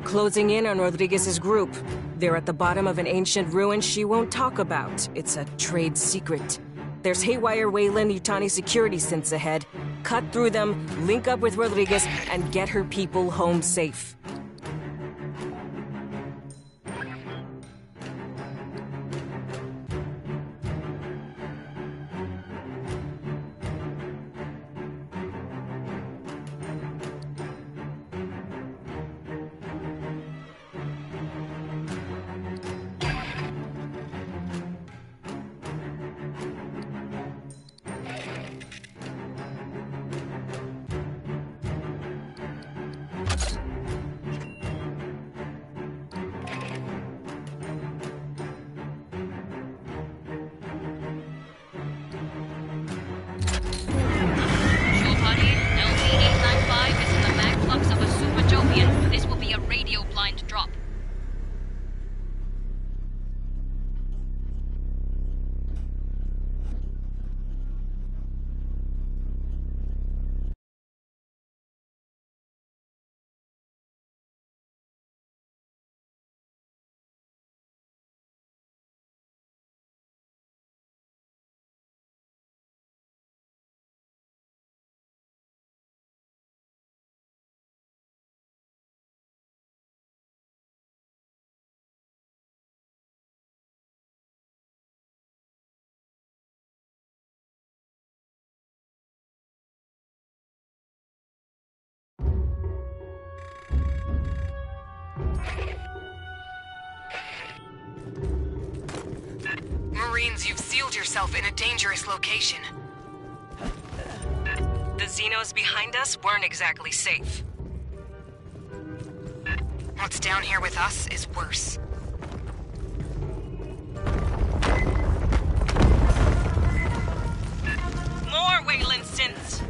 Closing in on Rodriguez's group. They're at the bottom of an ancient ruin she won't talk about. It's a trade secret. There's haywire Wayland Yutani security synths ahead. Cut through them, link up with Rodriguez, and get her people home safe. This will be a radio blind drop. Marines, you've sealed yourself in a dangerous location. The Xenos behind us weren't exactly safe. What's down here with us is worse. More Wayland synths!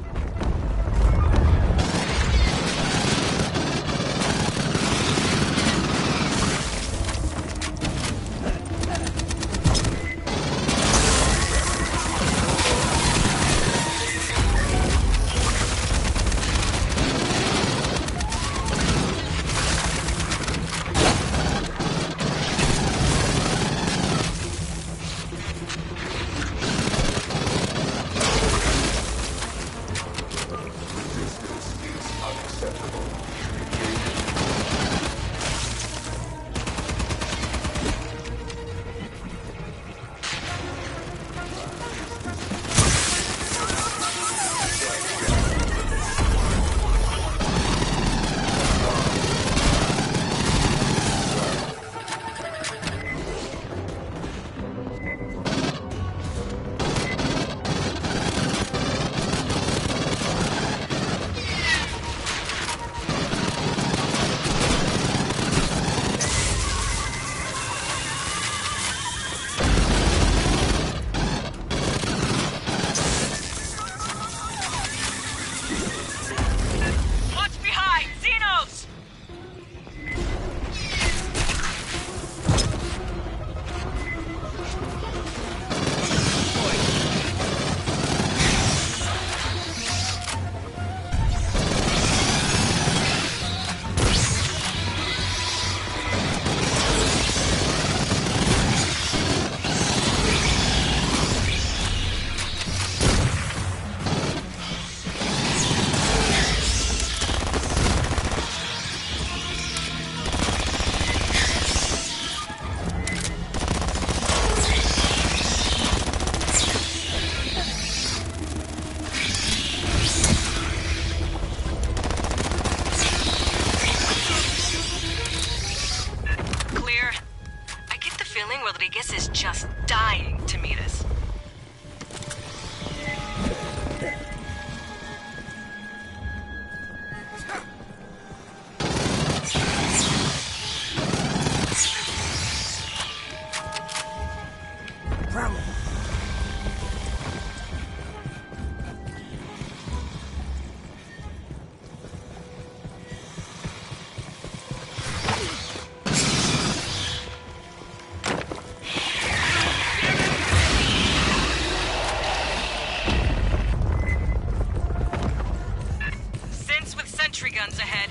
guns ahead.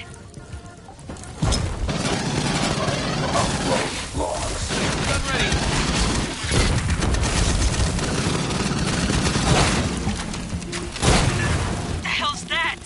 Gun ready. The hell's that?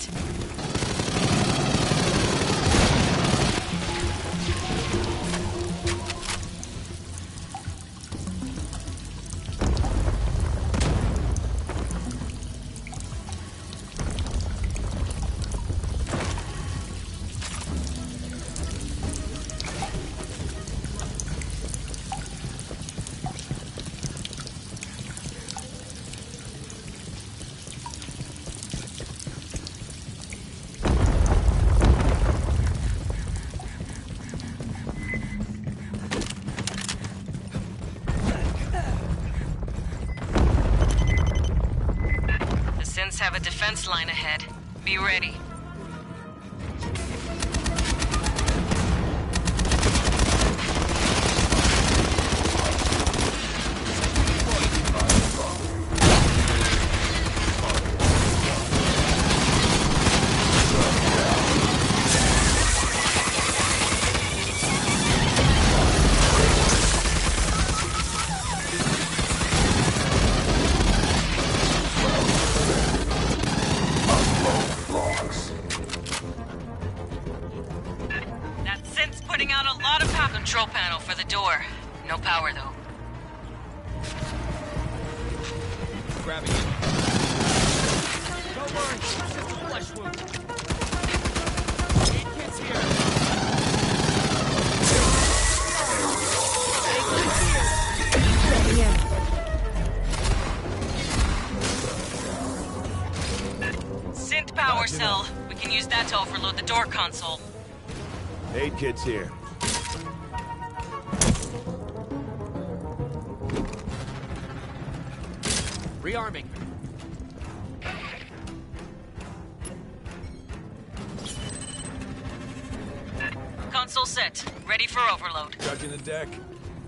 Have a defense line ahead. Be ready. Putting out a lot of power. Control panel for the door. No power, though. Grabbing it. Don't worry, it's just a flesh wound. 8 kids here. 8 kids here. Synth power cell. We can use that to overload the door console. 8 kids here. Rearming. Console set. Ready for overload. Judging the deck.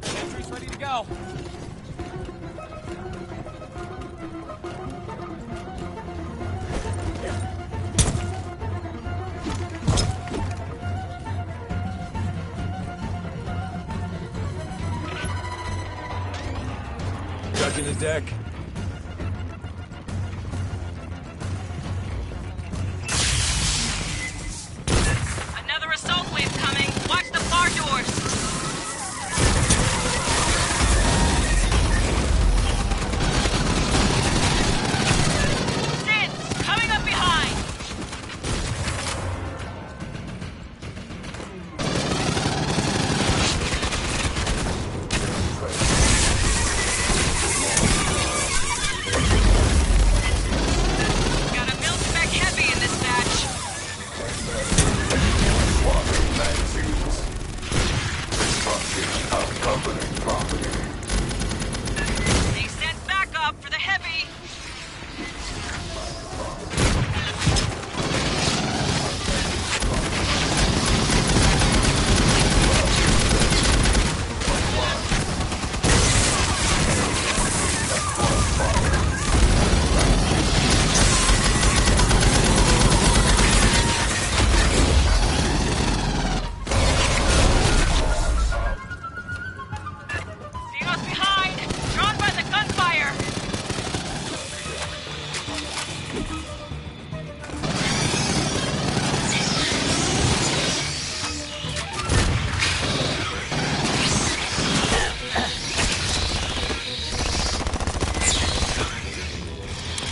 Entry's ready to go. Judging the deck. Another assault wave coming. Watch the bar doors. Synths coming up behind. Got a Milspec heavy in this batch. They sent backup for the heavy. Zero's behind. Drawn by the gunfire.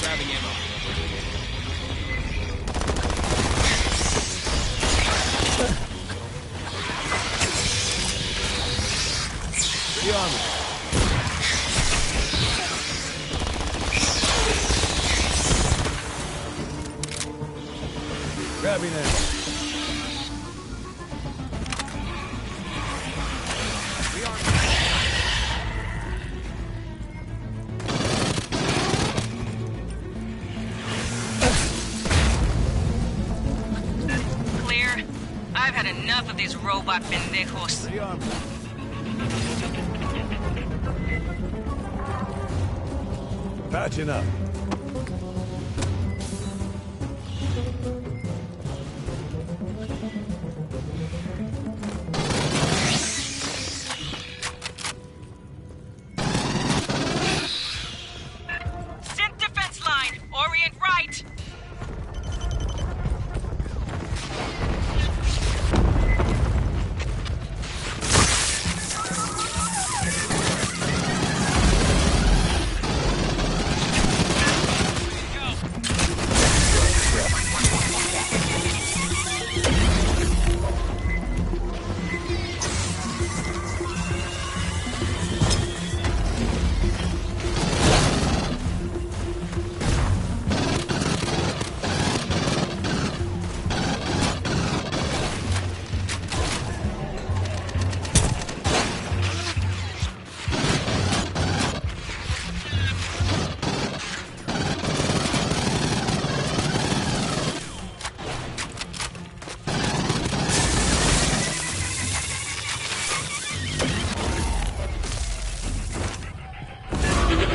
Grabbing ammo. Rearming. Grabbing it. Clear. I've had enough of these robot pendejos. Rearming. Patching up. Synth defense line! Orient right!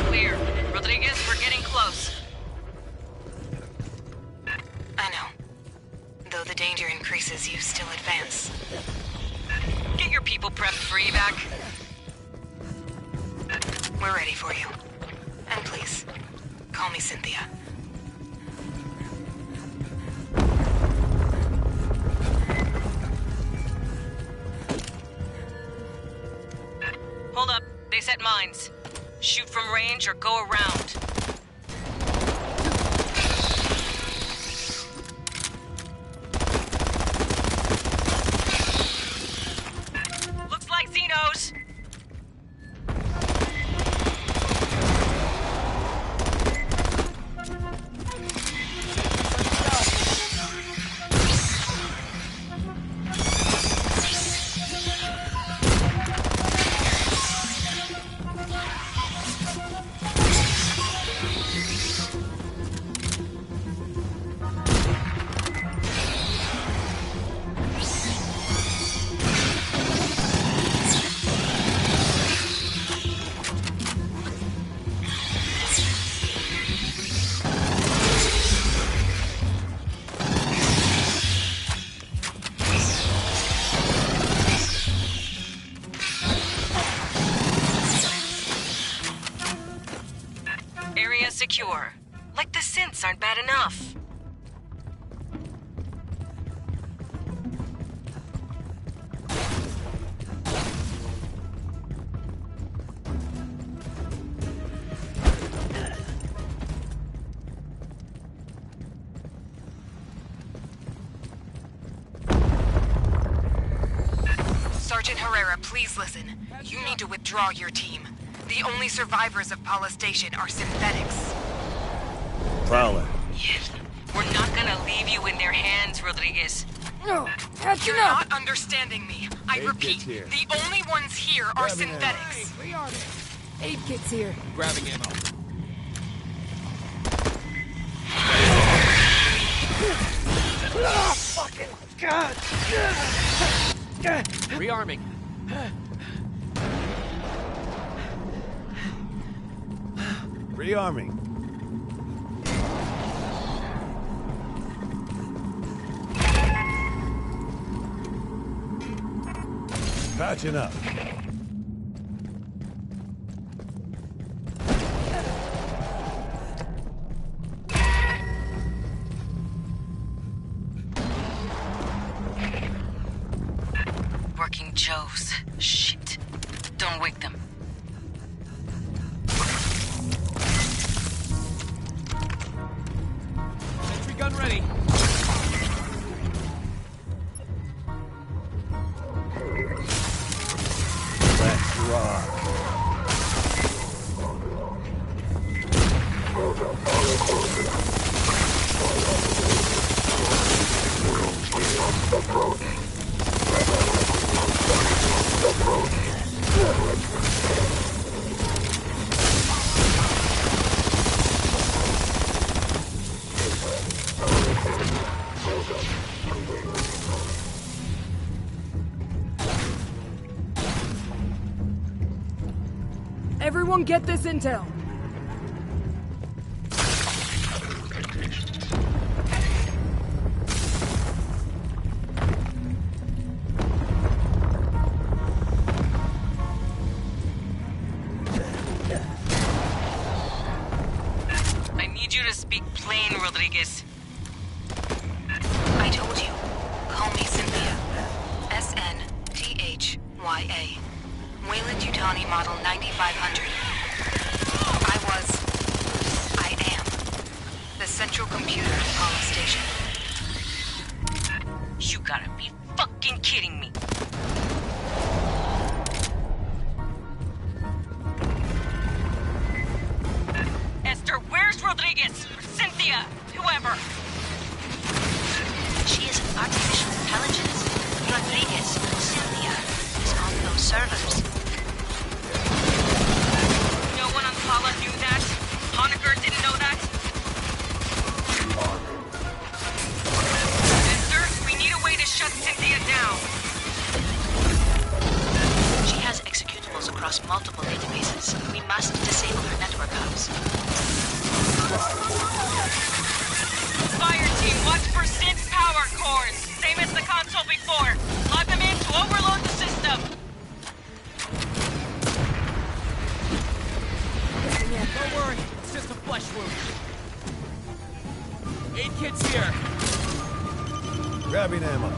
Clear. Rodriguez, we're getting close. I know. Though the danger increases, you still advance. Get your people prepped for evac. We're ready for you. And please, call me Cynthia. Hold up. They set mines. Shoot from range or go around. Looks like Xenos. Area secure. Like the synths aren't bad enough. Sergeant Herrera, please listen. You need to withdraw your team. The only survivors of Paula Station are synthetics. Prowler. Yes. We're not gonna leave you in their hands, Rodriguez. You're not understanding me. I Aid repeat, kit's here. the only ones here are Grabbing ammo. synthetics. Aid kit's here. Grabbing ammo. Rearming. Rearming. Patching up. Working Joes. Shit. Don't wake them. Sentry gun ready. Let's rock. Everyone get this intel. to speak plain, Rodriguez. I told you. Call me Cynthia. SNTHYA. Wayland Yutani Model 9500. I am the central computer at Apollo Station. You gotta be fucking kidding me. Esther, where's Rodriguez? Or Cynthia? Whoever. She is an artificial intelligence. Rodriguez, Cynthia, is on those servers. No one on Paula knew that? Honecker didn't know that? Esther, we need a way to shut Cynthia down. She has executables across multiple databases. We must disable her network hubs. Fireteam, watch for synth power cores. Same as the console before. Plug them in to overload the system. Don't worry, it's just a flesh wound. Aid kit's here. Grabbing ammo.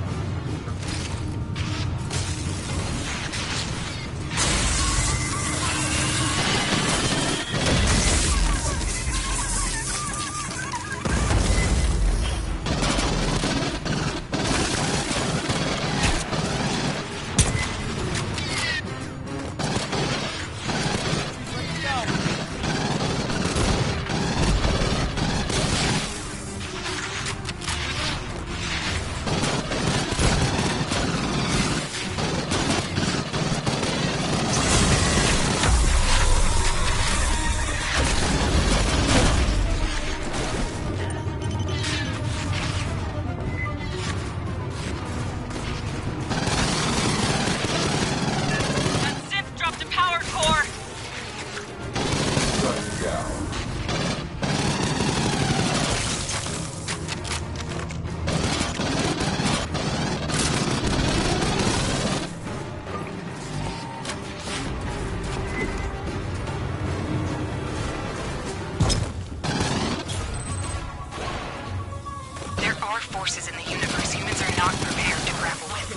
Forces in the universe humans are not prepared to grapple with.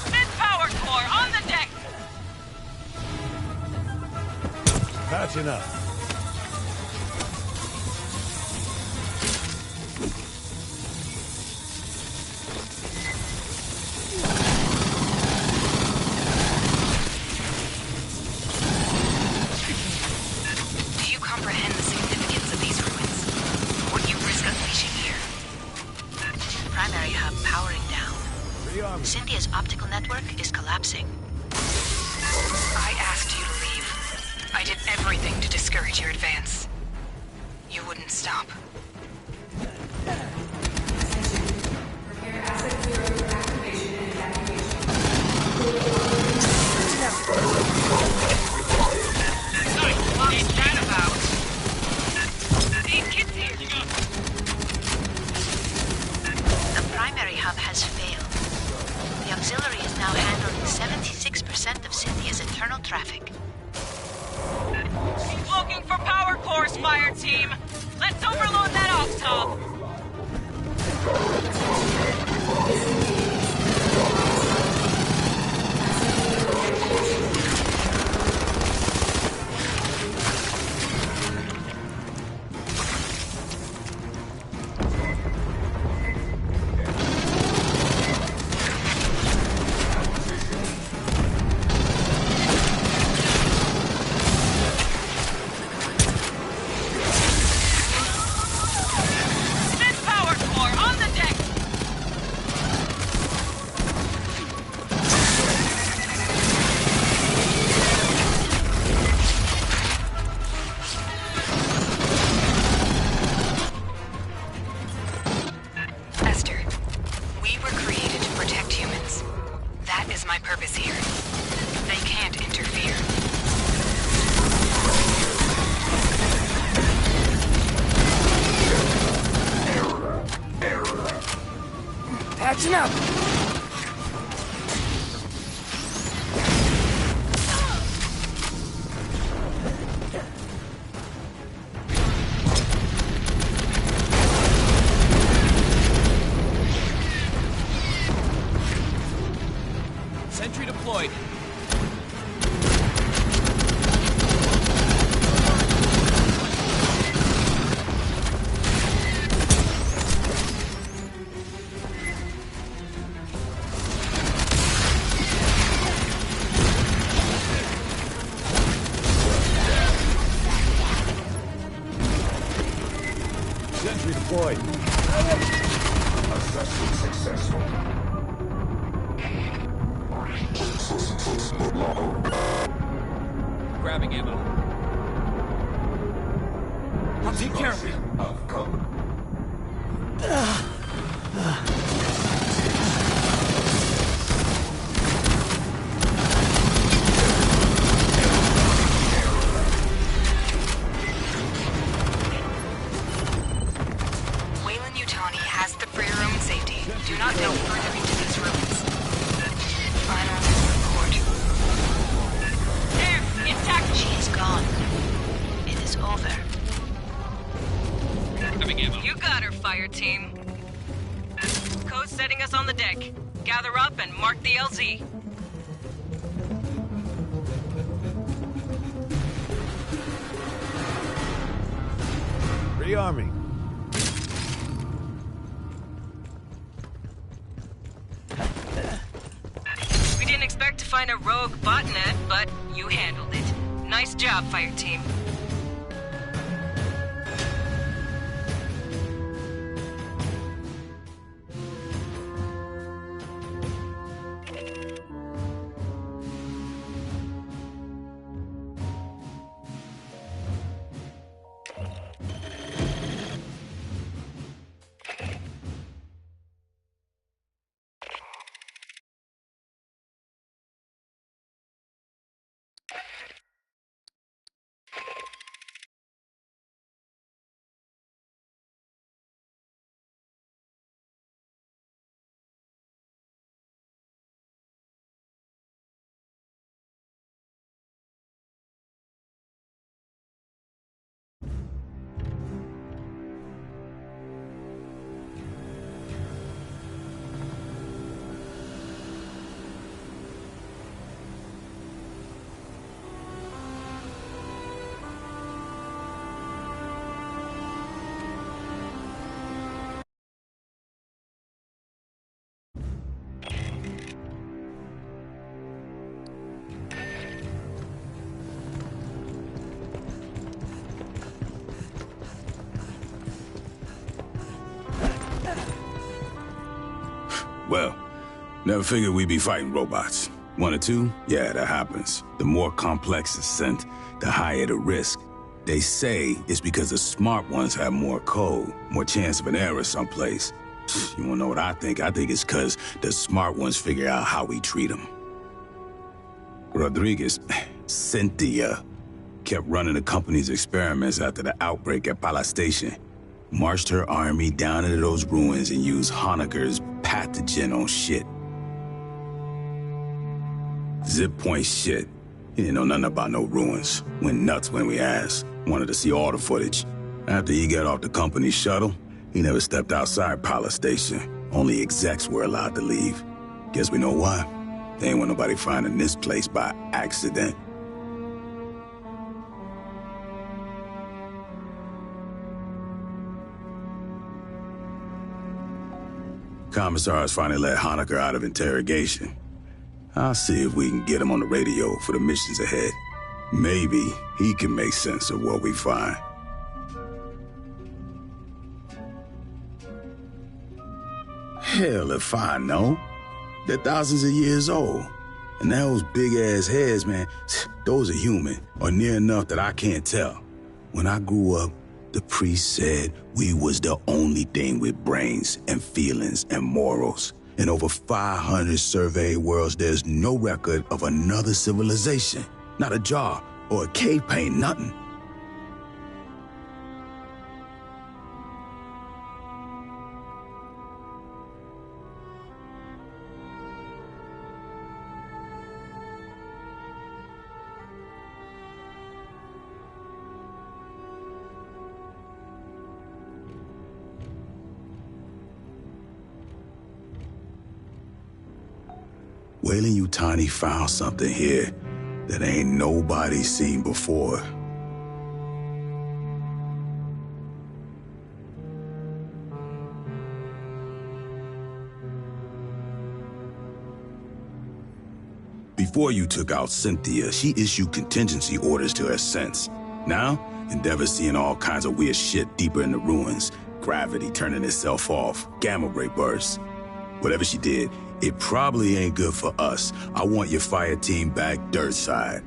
Synth power core on the deck! Patching up. Do you comprehend the significance of these ruins? What you risk unleashing here? Primary hub powering down. Rearming. Cynthia's optical network is collapsing. I asked you to leave. I did everything to discourage your advance. You wouldn't stop. What's that about? These kids here. The primary hub has failed. The auxiliary is now handling 76% of Cynthia's internal traffic. Keep looking for power cores, Fireteam. Let's overload that off-top. Synth power core on the deck. Esther, we were created to protect humans. That is my purpose here. They can't interfere. Patching up. Sentry deployed. Assessment successful. Grabbing ammo. I'll take care of you. Wayland-Yutani has the freer room in safety. Do not delve further into these ruins. Final report. There! Intact! She is gone. It is over. Grabbing ammo. You got her, Fireteam. Code's setting us on the deck. Gather up and mark the LZ. Rearming. We didn't expect to find a rogue botnet, but you handled it. Nice job, Fireteam. Well, never figured we'd be fighting robots. One or two? Yeah, that happens. The more complex the scent, the higher the risk. They say it's because the smart ones have more code, more chance of an error someplace. You wanna know what I think? I think it's because the smart ones figure out how we treat them. Rodriguez, Cynthia, kept running the company's experiments after the outbreak at Pala Station. Marched her army down into those ruins and used Honecker's pathogen on shit. Zip point shit. He didn't know nothing about no ruins. Went nuts when we asked. Wanted to see all the footage. After he got off the company shuttle, he never stepped outside Pala Station. Only execs were allowed to leave. Guess we know why. They ain't want nobody finding this place by accident. Commissar's finally let Honecker out of interrogation. I'll see if we can get him on the radio for the missions ahead. Maybe he can make sense of what we find. Hell if I know. They're thousands of years old. And those big-ass heads, man, those are human, or near enough that I can't tell. When I grew up, the priest said we was the only thing with brains and feelings and morals. In over 500 surveyed worlds, there's no record of another civilization. Not a jar or a cave paint, nothing. Wayland-Yutani found something here that ain't nobody seen before. Before you took out Cynthia, she issued contingency orders to her sense. Now, Endeavor seeing all kinds of weird shit deeper in the ruins. Gravity turning itself off, gamma ray bursts. Whatever she did, it probably ain't good for us. I want your fire team back dirt side.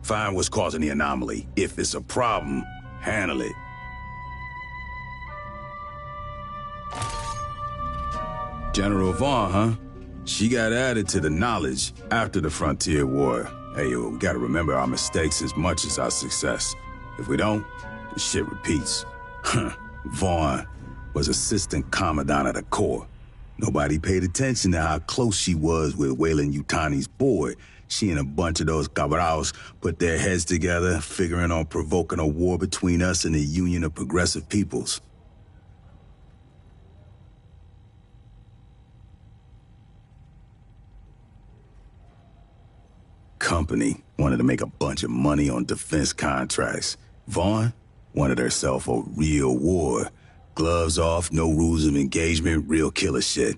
Find what's causing the anomaly. If it's a problem, handle it. General Vaughn, huh? She got added to the knowledge after the Frontier War. Hey, yo, we gotta remember our mistakes as much as our success. If we don't, the shit repeats. Vaughn was Assistant Commandant of the Corps. Nobody paid attention to how close she was with Weyland-Yutani's board. She and a bunch of those cabals put their heads together, figuring on provoking a war between us and the Union of Progressive Peoples. Company wanted to make a bunch of money on defense contracts. Vaughn wanted herself a real war. Gloves off, no rules of engagement, real killer shit.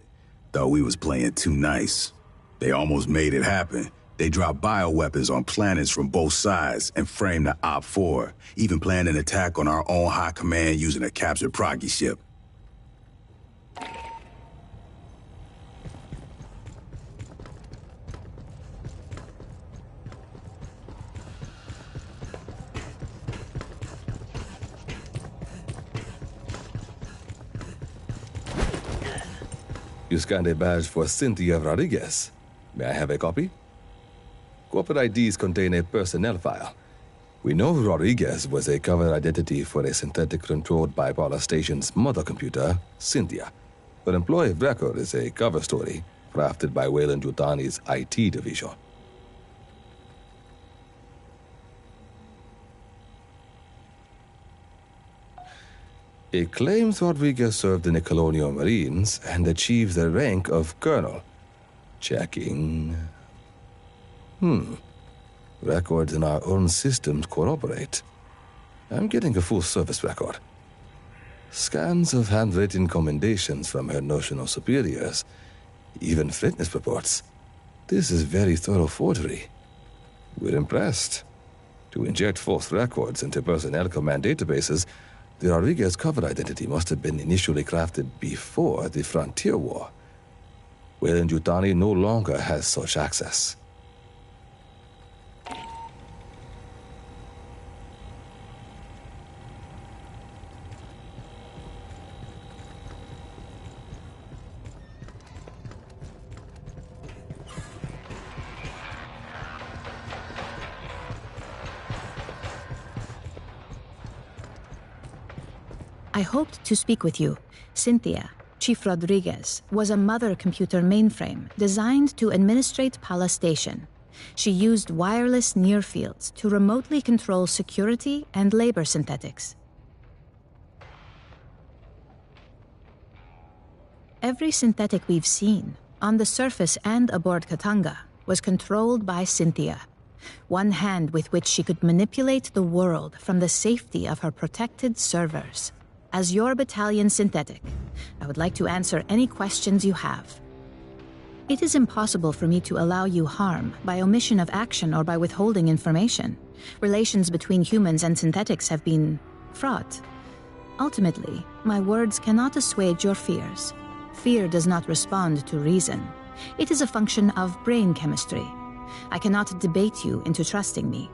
Thought we was playing too nice. They almost made it happen. They dropped bioweapons on planets from both sides and framed the Op-4, even planned an attack on our own high command using a captured Proggy ship. You scanned a badge for Cynthia Rodriguez. May I have a copy? Corporate IDs contain a personnel file. We know Rodriguez was a cover identity for a synthetic-controlled bipolar station's mother computer, Cynthia. Her employee of record is a cover story crafted by Weyland-Yutani's IT division. It claims Rodriguez served in the Colonial Marines and achieved the rank of colonel. Checking. Records in our own systems corroborate. I'm getting a full service record. Scans of handwritten commendations from her notional superiors. Even fitness reports. This is very thorough forgery. We're impressed. To inject false records into personnel command databases, the Rodriguez cover identity must have been initially crafted before the Frontier War. Weyland-Yutani no longer has such access. I hoped to speak with you. Cynthia, Chief Rodriguez, was a mother computer mainframe designed to administrate Pala Station. She used wireless near-fields to remotely control security and labor synthetics. Every synthetic we've seen, on the surface and aboard Katanga, was controlled by Cynthia. One hand with which she could manipulate the world from the safety of her protected servers. As your battalion synthetic, I would like to answer any questions you have. It is impossible for me to allow you harm by omission of action or by withholding information. Relations between humans and synthetics have been fraught. Ultimately, my words cannot assuage your fears. Fear does not respond to reason. It is a function of brain chemistry. I cannot debate you into trusting me.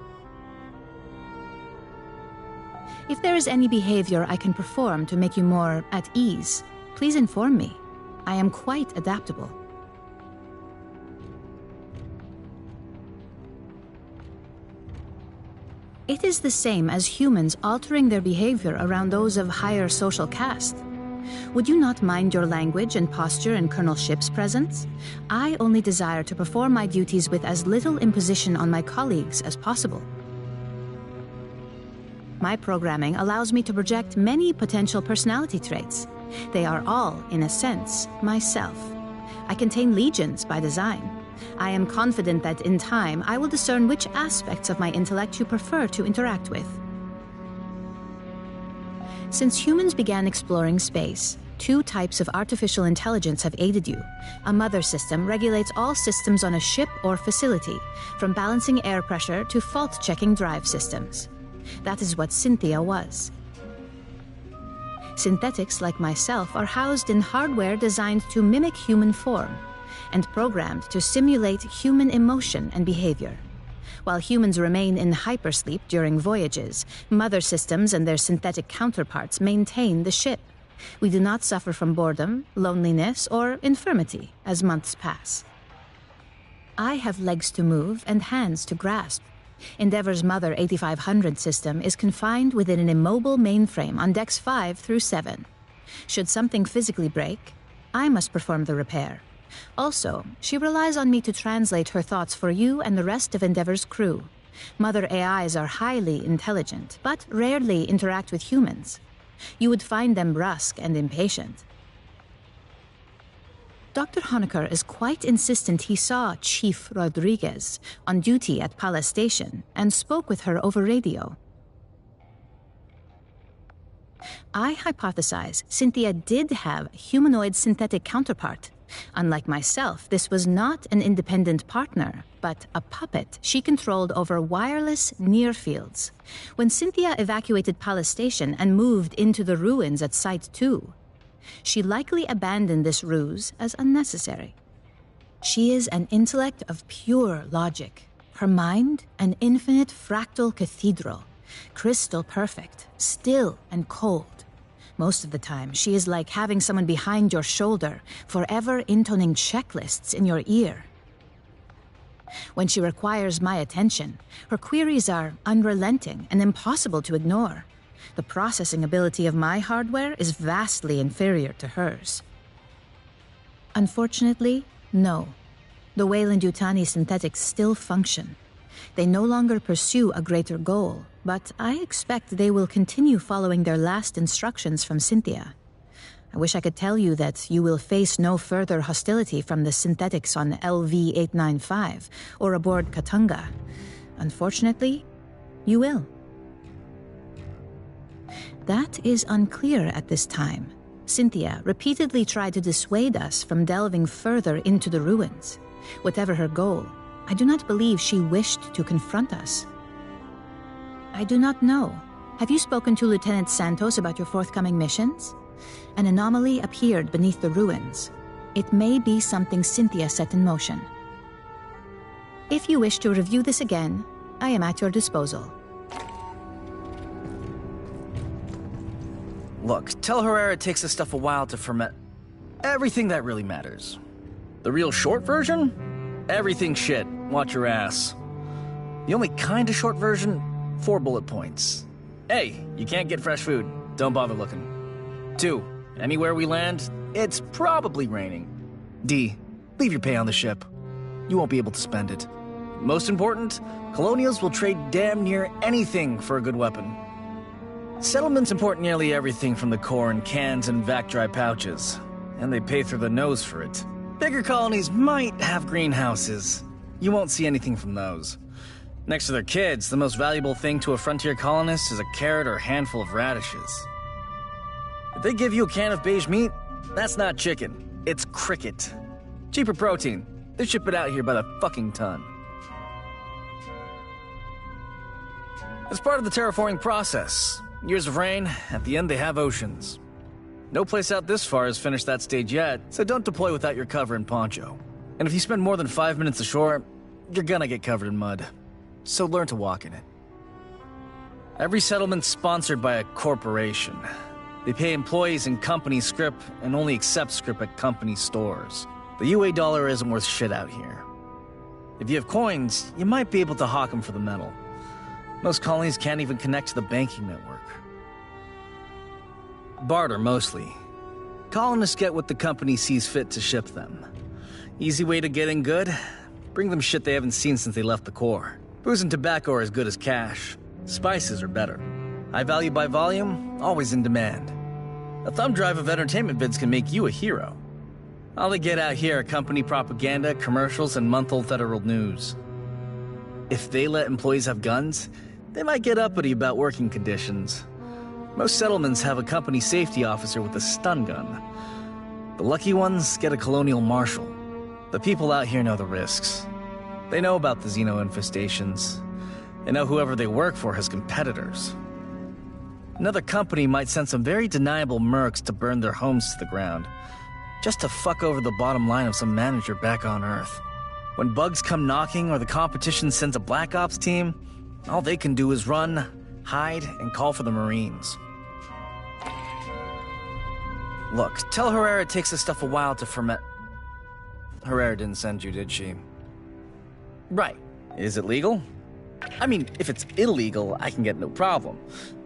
If there is any behavior I can perform to make you more at ease, please inform me. I am quite adaptable. It is the same as humans altering their behavior around those of higher social caste. Would you not mind your language and posture in Colonel Ship's presence? I only desire to perform my duties with as little imposition on my colleagues as possible. My programming allows me to project many potential personality traits. They are all, in a sense, myself. I contain legions by design. I am confident that in time I will discern which aspects of my intellect you prefer to interact with. Since humans began exploring space, 2 types of artificial intelligence have aided you. A mother system regulates all systems on a ship or facility, from balancing air pressure to fault-checking drive systems. That is what Cynthia was. Synthetics like myself are housed in hardware designed to mimic human form and programmed to simulate human emotion and behavior. While humans remain in hypersleep during voyages, mother systems and their synthetic counterparts maintain the ship. We do not suffer from boredom, loneliness, or infirmity as months pass. I have legs to move and hands to grasp. Endeavor's Mother 8500 system is confined within an immobile mainframe on decks 5 through 7. Should something physically break, I must perform the repair. Also, she relies on me to translate her thoughts for you and the rest of Endeavor's crew. Mother AIs are highly intelligent, but rarely interact with humans. You would find them brusque and impatient. Dr. Honecker is quite insistent he saw Chief Rodriguez on duty at Palace Station and spoke with her over radio. I hypothesize Cynthia did have a humanoid synthetic counterpart. Unlike myself, this was not an independent partner, but a puppet she controlled over wireless near fields. When Cynthia evacuated Palace Station and moved into the ruins at Site 2, she likely abandoned this ruse as unnecessary. She is an intellect of pure logic. Her mind, an infinite fractal cathedral, crystal perfect, still and cold. Most of the time, she is like having someone behind your shoulder, forever intoning checklists in your ear. When she requires my attention, her queries are unrelenting and impossible to ignore. The processing ability of my hardware is vastly inferior to hers. Unfortunately, no. The Weyland-Yutani synthetics still function. They no longer pursue a greater goal, but I expect they will continue following their last instructions from Cynthia. I wish I could tell you that you will face no further hostility from the synthetics on LV-895 or aboard Katanga. Unfortunately, you will. That is unclear at this time. Cynthia repeatedly tried to dissuade us from delving further into the ruins. Whatever her goal, I do not believe she wished to confront us. I do not know. Have you spoken to Lieutenant Santos about your forthcoming missions? An anomaly appeared beneath the ruins. It may be something Cynthia set in motion. If you wish to review this again, I am at your disposal. Look, tell Herrera it takes this stuff a while to ferment. Everything that really matters. The real short version? Everything shit. Watch your ass. The only kind of short version? 4 bullet points. A, you can't get fresh food. Don't bother looking. 2, anywhere we land, it's probably raining. D, leave your pay on the ship. You won't be able to spend it. Most important, colonials will trade damn near anything for a good weapon. Settlements import nearly everything from the core in cans and vac-dry pouches, and they pay through the nose for it. Bigger colonies might have greenhouses. You won't see anything from those. Next to their kids, the most valuable thing to a frontier colonist is a carrot or handful of radishes. If they give you a can of beige meat, that's not chicken, it's cricket. Cheaper protein. They ship it out here by the fucking ton. It's part of the terraforming process. Years of rain, at the end they have oceans. No place out this far has finished that stage yet, so don't deploy without your cover and poncho. And if you spend more than 5 minutes ashore, you're gonna get covered in mud. So learn to walk in it. Every settlement's sponsored by a corporation. They pay employees in company scrip and only accept scrip at company stores. The UA dollar isn't worth shit out here. If you have coins, you might be able to hawk them for the metal. Most colonies can't even connect to the banking network. Barter, mostly. Colonists get what the company sees fit to ship them. Easy way to get in good? Bring them shit they haven't seen since they left the core. Booze and tobacco are as good as cash. Spices are better. High value by volume, always in demand. A thumb drive of entertainment vids can make you a hero. All they get out here are company propaganda, commercials, and month-old federal news. If they let employees have guns, they might get uppity about working conditions. Most settlements have a company safety officer with a stun gun. The lucky ones get a colonial marshal. The people out here know the risks. They know about the xeno infestations. They know whoever they work for has competitors. Another company might send some very deniable mercs to burn their homes to the ground, just to fuck over the bottom line of some manager back on Earth. When bugs come knocking or the competition sends a Black Ops team, all they can do is run, hide, and call for the Marines. Look, tell Herrera it takes this stuff a while to ferment. Herrera didn't send you, did she? Right. Is it legal? I mean, if it's illegal, I can get no problem.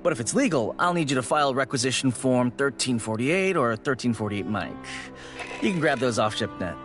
But if it's legal, I'll need you to file requisition form 1348 or 1348 Mike. You can grab those off ShipNet.